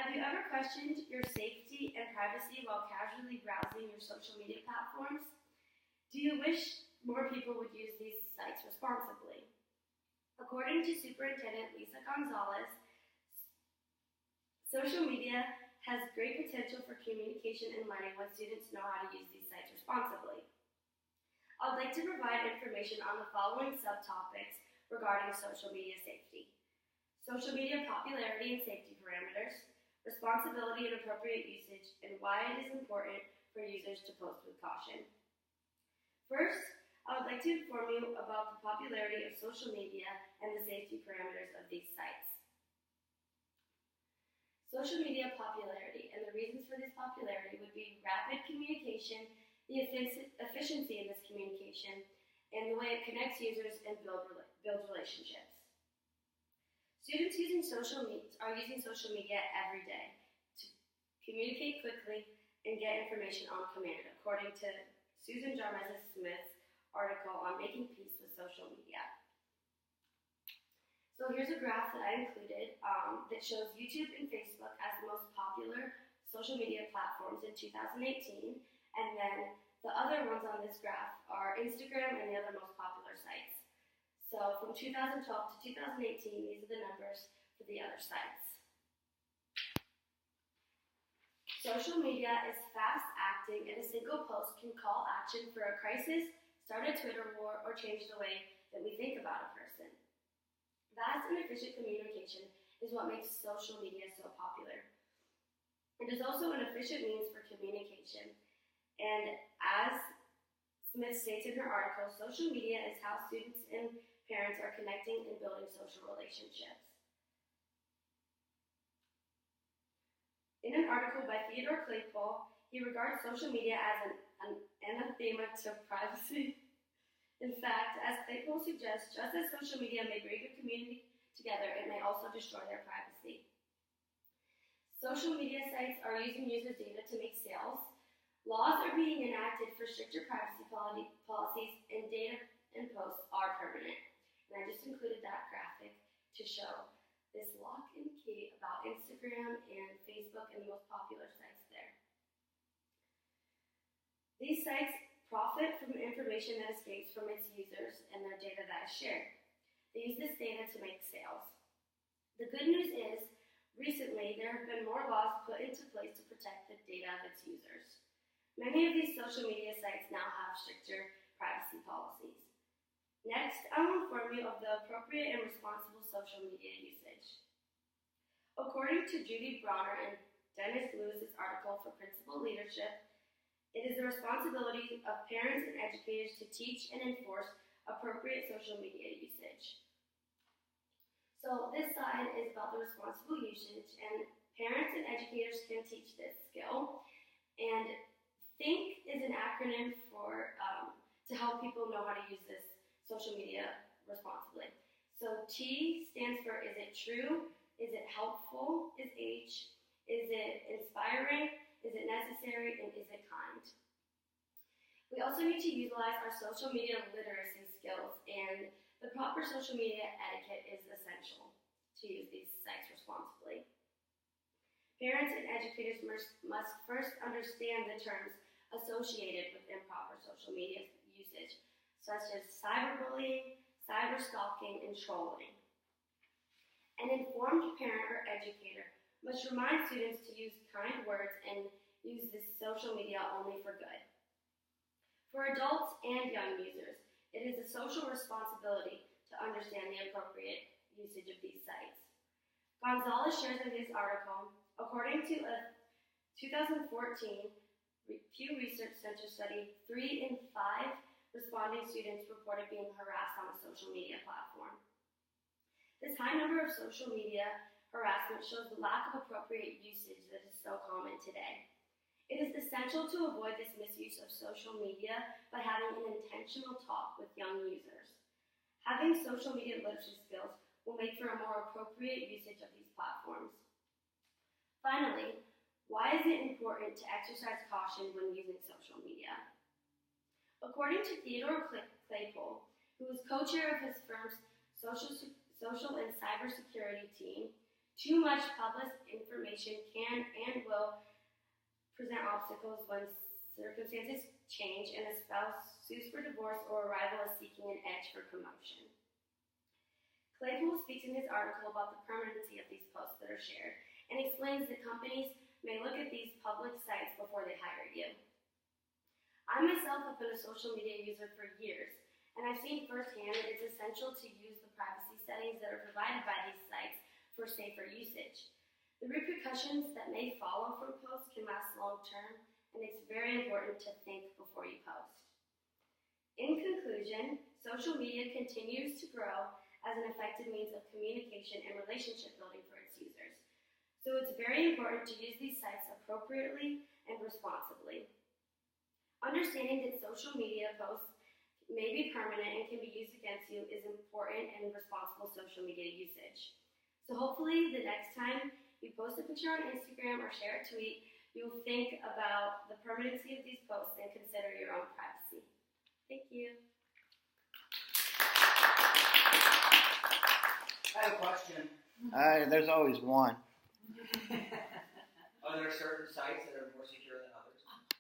Have you ever questioned your safety and privacy while casually browsing your social media platforms? Do you wish more people would use these sites responsibly? According to Superintendent Lisa Gonzalez, social media has great potential for communication and learning when students know how to use these sites responsibly. I would like to provide information on the following subtopics regarding social media safety: social media popularity and safety parameters, responsibility and appropriate usage, and why it is important for users to post with caution. First, I would like to inform you about the popularity of social media and the safety parameters of these sites. Social media popularity and the reasons for this popularity would be rapid communication, the efficiency in this communication, and the way it connects users and builds relationships. Students are using social media every day to communicate quickly and get information on command, according to Susan Jarmeza-Smith's article on Making Peace with Social Media. So here's a graph that I included that shows YouTube and Facebook as the most popular social media platforms in 2018, and then the other ones on this graph are Instagram and the other most popular sites. So from 2012 to 2018, these are the numbers for the other sites. Social media is fast acting, and a single post can call action for a crisis, start a Twitter war, or change the way that we think about a person. Fast and efficient communication is what makes social media so popular. It is also an efficient means for communication, and as Smith states in her article, social media is how students and parents are connecting and building social relationships. In an article by Theodore Claypool, he regards social media as an anathema to privacy. In fact, as Claypool suggests, just as social media may bring a community together, it may also destroy their privacy. Social media sites are using users' data to make sales. Laws are being enacted for stricter privacy policies, and data and posts are permanent. And I just included that graphic to show this lock and key about Instagram and Facebook and the most popular sites there. These sites profit from the information that escapes from its users and their data that is shared. They use this data to make sales. The good news is, recently there have been more laws put into place to protect the data of its users. Many of these social media sites now have stricter privacy policies. Next, I will inform you of the appropriate and responsible social media usage. According to Judy Bronner and Dennis Lewis's article for Principal Leadership, it is the responsibility of parents and educators to teach and enforce appropriate social media usage. So this slide is about the responsible usage, and parents and educators can teach this skill. And THINK is an acronym for to help people know how to use this social media responsibly. So T stands for, is it true? Is it helpful? Is H. Is it inspiring? Is it necessary? And is it kind? We also need to utilize our social media literacy skills, and the proper social media etiquette is essential to use these sites responsibly. Parents and educators must first understand the terms associated with improper social media usage, such as cyberbullying, cyberstalking, and trolling. An informed parent or educator must remind students to use kind words and use this social media only for good. For adults and young users, it is a social responsibility to understand the appropriate usage of these sites. Gonzalez shares in his article, according to a 2014 Pew Research Center study, 3 in 5 responding students reported being harassed on a social media platform. This high number of social media harassment shows the lack of appropriate usage that is so common today. It is essential to avoid this misuse of social media by having an intentional talk with young users. Having social media literacy skills will make for a more appropriate usage of these platforms. Finally, why is it important to exercise caution when using social media? According to Theodore Claypool, who is co-chair of his firm's social and cybersecurity team, Too much public information can and will present obstacles when circumstances change and a spouse sues for divorce or a rival is seeking an edge for promotion. Claypool speaks in his article about the permanency of these posts that are shared and explains that companies may look at these public sites before they hire you. I myself have been a social media user for years, and I've seen firsthand that it's essential to use the privacy settings that are provided by these sites for safer usage. The repercussions that may follow from posts can last long term, and it's very important to think before you post. In conclusion, social media continues to grow as an effective means of communication and relationship building for its users. So it's very important to use these sites appropriately and responsibly. Understanding that social media posts may be permanent and can be used against you is important in responsible social media usage. So hopefully the next time you post a picture on Instagram or share a tweet, you'll think about the permanency of these posts and consider your own privacy. Thank you. I have a question. There's always one. Are there certain sites that are more secure than